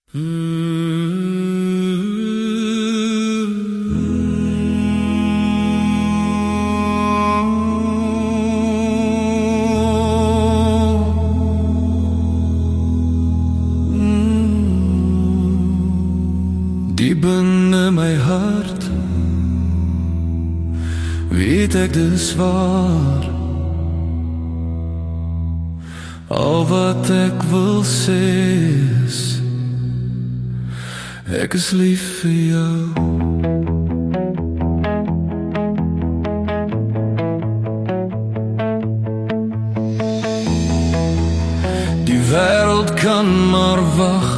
Diep binne my hart weet ek dis waar. Al wat ek wil sê is ek is lief vir jou. Die wêreld kan maar wag,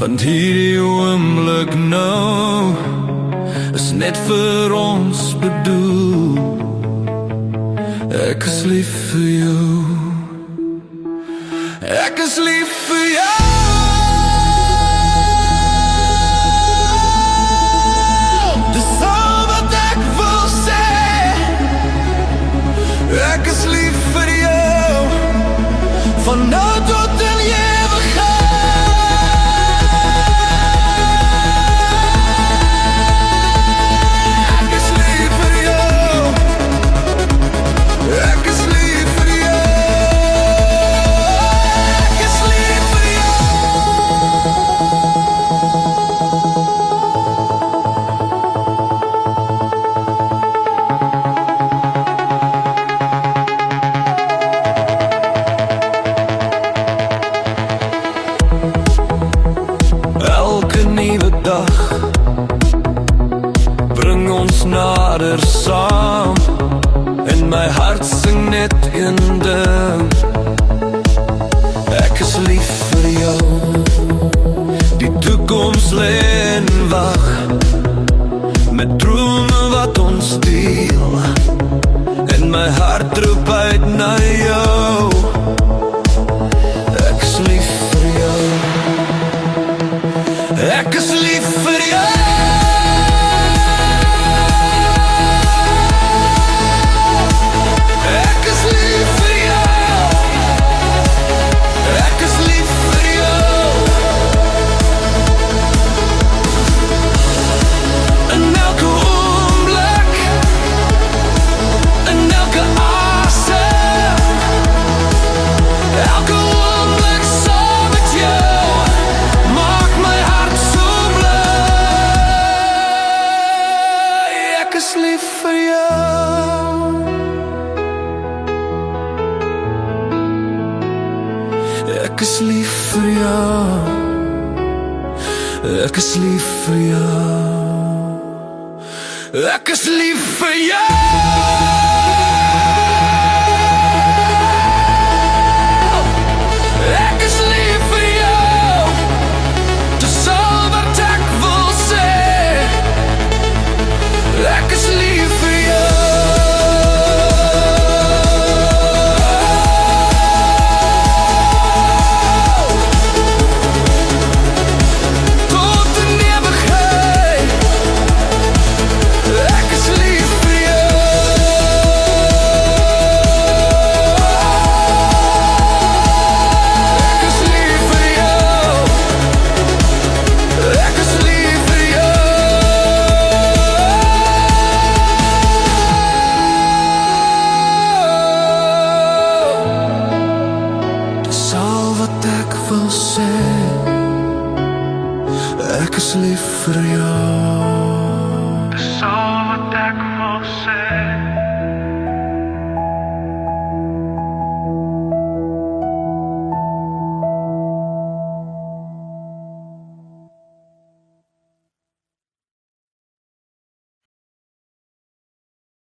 want hierdie oomblik nou is net vir ons bedoel. Ek is lief vir jou. Ek is lief vir jou. Dis al wat ek wil sê. Ek is lief vir jou. Van nou tot in dag bring ons nader saam, en my hart sing net een ding. Ek is lief vir jou. Die toekoms lê en wag, met drome wat ons deel, en my hart roep uit na jou. Ek is lief vir jou. Ek is lief vir jou. Ek is lief vir jou. Ek is lief vir jou. In elke oomblik, in elke asem, elke oomblik saam met jou. Ek is lief vir jou. Ek is lief vir jou. Ek is lief vir jou. Ek is lief vir jou. Ek is lief vir jou. Dis al wat ek